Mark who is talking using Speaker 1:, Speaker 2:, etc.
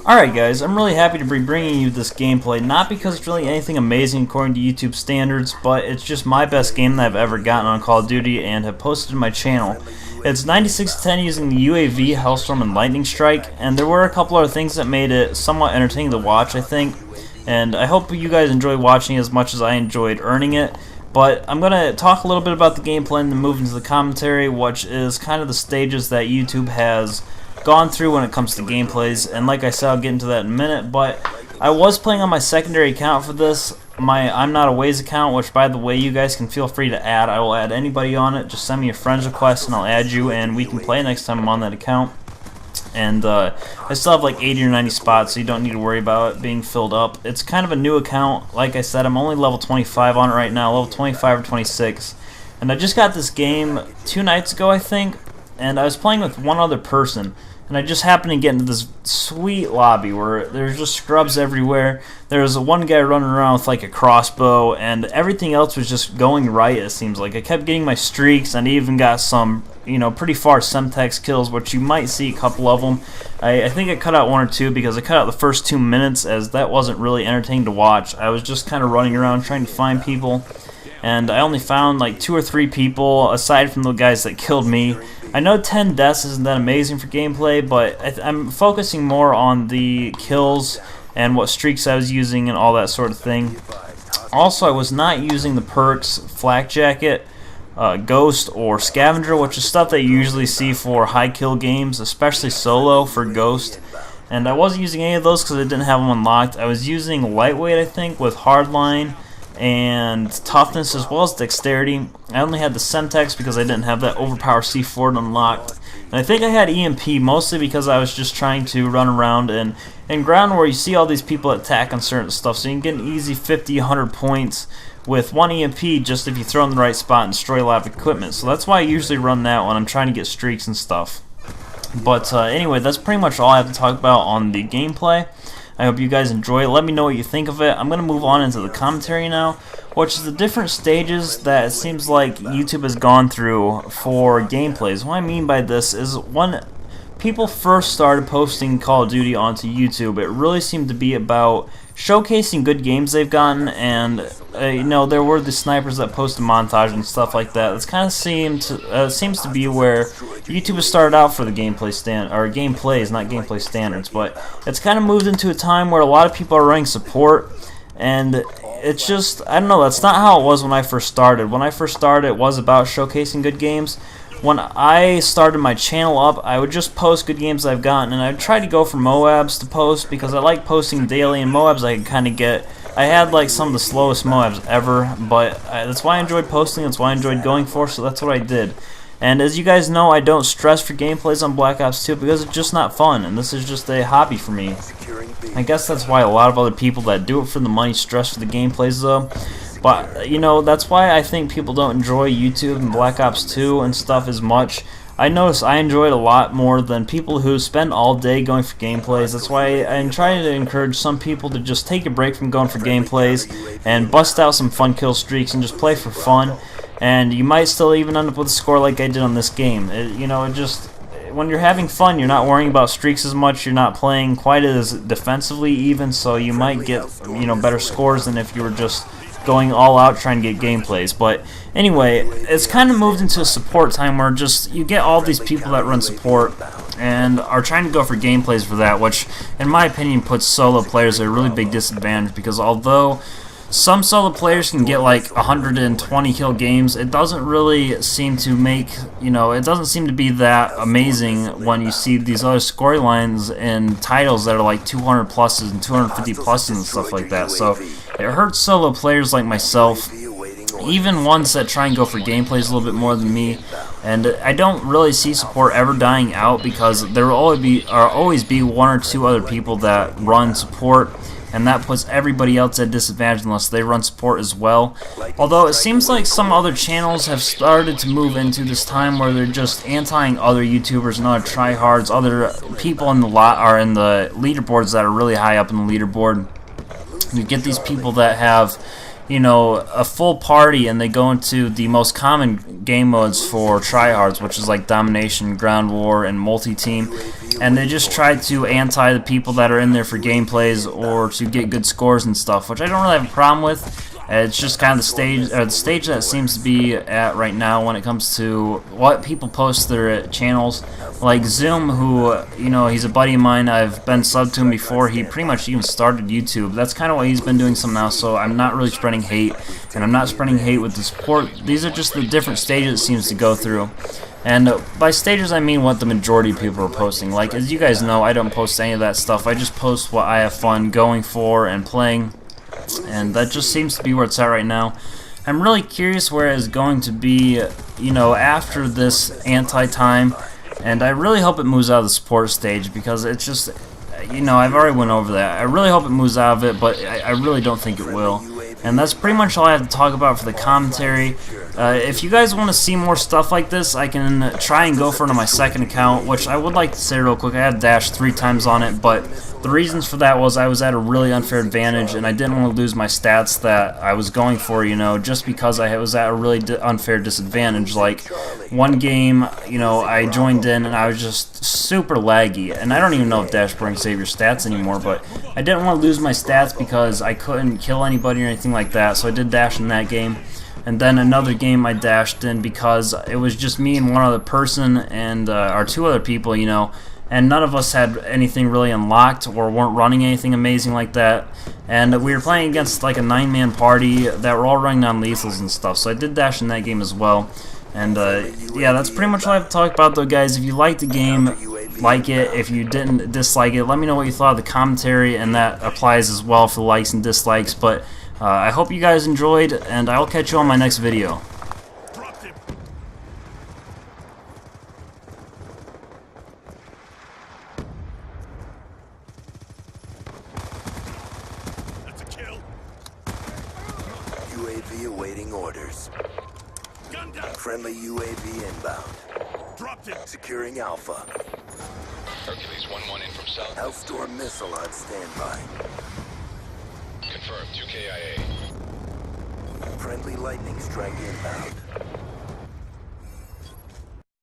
Speaker 1: Alright guys, I'm really happy to be bringing you this gameplay, not because it's really anything amazing according to YouTube standards, but it's just my best game that I've ever gotten on Call of Duty and have posted to my channel. It's 96-10 using the UAV, Hellstorm, and Lightning Strike, and there were a couple other things that made it somewhat entertaining to watch, I think, and I hope you guys enjoy watching as much as I enjoyed earning it. But I'm going to talk a little bit about the gameplay and then move into the commentary, which is kind of the stages that YouTube has gone through when it comes to gameplays, and like I said, I'll get into that in a minute. But I was playing on my secondary account for this, my I'm Not a Ways account, which by the way, you guys can feel free to add. I will add anybody on it. Just send me a friends request and I'll add you, and we can play next time I'm on that account. And I still have like 80 or 90 spots, so you don't need to worry about it being filled up. It's kind of a new account. Like I said, I'm only level 25 on it right now, level 25 or 26. And I just got this game 2 nights ago, I think, and I was playing with one other person. And I just happened to get into this sweet lobby where there's just scrubs everywhere. There's one guy running around with like a crossbow, and everything else was just going right, it seems like. I kept getting my streaks, and I even got some, pretty far Semtex kills, which you might see a couple of them. I think I cut out 1 or 2 because I cut out the first 2 minutes, as that wasn't really entertaining to watch. I was just kind of running around trying to find people, and I only found like 2 or 3 people aside from the guys that killed me. I know 10 deaths isn't that amazing for gameplay, but I'm focusing more on the kills and what streaks I was using and all that sort of thing. Also, I was not using the perks Flak Jacket, Ghost, or Scavenger, which is stuff that you usually see for high kill games, especially solo for Ghost. And I wasn't using any of those because I didn't have them unlocked. I was using Lightweight, I think, with Hardline and Toughness as well as Dexterity. I only had the Semtex because I didn't have that Overpower C4 unlocked. And I think I had EMP mostly because I was just trying to run around and in ground where you see all these people attack on certain stuff, so you can get an easy 50, 100 points with 1 EMP just if you throw in the right spot and destroy a lot of equipment. So that's why I usually run that when I'm trying to get streaks and stuff. But anyway, that's pretty much all I have to talk about on the gameplay. I hope you guys enjoy it. Let me know what you think of it. I'm going to move on into the commentary now, which is the different stages that it seems like YouTube has gone through for gameplays. What I mean by this is when people first started posting Call of Duty onto YouTube, it really seemed to be about showcasing good games they've gotten, and there were the snipers that posted montage and stuff like that. It's kind of seems to be where YouTube has started out for the gameplays, not gameplay standards, but it's kind of moved into a time where a lot of people are running support, and it's just, I don't know, that's not how it was when I first started. When I first started, it was about showcasing good games. When I started my channel up, I would just post good games I've gotten, and I'd try to go for Moabs to post because I like posting daily, and Moabs I could kind of get. I had like some of the slowest Moabs ever, but that's why I enjoyed posting, that's why I enjoyed going for, so that's what I did. And as you guys know, I don't stress for gameplays on Black Ops 2 because it's just not fun, and this is just a hobby for me. I guess that's why a lot of other people that do it for the money stress for the gameplays though. But, that's why I think people don't enjoy YouTube and Black Ops 2 and stuff as much. I notice I enjoy it a lot more than people who spend all day going for gameplays. That's why I'm trying to encourage some people to just take a break from going for gameplays and bust out some fun kill streaks and just play for fun. And you might still even end up with a score like I did on this game. When you're having fun, you're not worrying about streaks as much, you're not playing quite as defensively even, so you might get, better scores than if you were just going all out trying to get gameplays. But anyway, it's kind of moved into a support time where just you get all these people that run support and are trying to go for gameplays for that, which in my opinion puts solo players at a really big disadvantage, because although some solo players can get like 120 kill games, it doesn't really seem to make, it doesn't seem to be that amazing when you see these other storylines and titles that are like 200 pluses and 250 pluses and stuff like that. So it hurts solo players like myself, even ones that try and go for gameplays a little bit more than me. And I don't really see support ever dying out because there will always be 1 or 2 other people that run support, and that puts everybody else at disadvantage unless they run support as well. Although it seems like some other channels have started to move into this time where they're just anti-ing other YouTubers and other tryhards, other people in the in the leaderboards that are really high up in the leaderboard. You get these people that have you know, a full party and they go into the most common game modes for tryhards, which is like domination, ground war, and multi-team, and they just try to anti the people that are in there for gameplays or to get good scores and stuff, which I don't really have a problem with. It's just kind of the stage that seems to be at right now when it comes to what people post to their channels. Like Zoom, who, you know, he's a buddy of mine. I've been subbed to him before. He pretty much even started YouTube. That's kind of what he's been doing some now, so I'm not really spreading hate, and I'm not spreading hate with the support. These are just the different stages it seems to go through. And by stages, I mean what the majority of people are posting. Like, as you guys know, I don't post any of that stuff. I just post what I have fun going for and playing. And that just seems to be where it's at right now. I'm really curious where it's going to be, you know, after this anti-time, and I really hope it moves out of the support stage, because it's just, you know, I've already went over that. I really hope it moves out of it, but I really don't think it will. And that's pretty much all I have to talk about for the commentary. If you guys want to see more stuff like this, I can try and go for it on my second account, which I would like to say real quick. I had dashed 3 times on it, but the reasons for that was I was at a really unfair advantage, and I didn't want to lose my stats that I was going for, you know, just because I was at a really unfair disadvantage. Like, one game, you know, I joined in and I was just super laggy, and I don't even know if dash brings save your stats anymore, but I didn't want to lose my stats because I couldn't kill anybody or anything like that, so I did dash in that game. And then another game I dashed in because it was just me and one other person, and or 2 other people, you know, and none of us had anything really unlocked or weren't running anything amazing like that. And we were playing against like a 9-man party that were all running on lethals and stuff, so I did dash in that game as well. And yeah, that's pretty much all I have to talk about, though, guys. If you liked the game, like it. If you didn't dislike it, let me know what you thought of the commentary, and that applies as well for the likes and dislikes. But I hope you guys enjoyed, and I'll catch you on my next video.
Speaker 2: That's a kill.
Speaker 3: UAV awaiting orders.
Speaker 2: Gun down.
Speaker 3: Friendly UAV inbound.
Speaker 2: Dropped it.
Speaker 3: Securing Alpha.
Speaker 4: Hercules 1-1 in from south.
Speaker 3: Hellstorm missile on standby.
Speaker 4: Confirmed, 2 KIA.
Speaker 3: Friendly lightning strike inbound.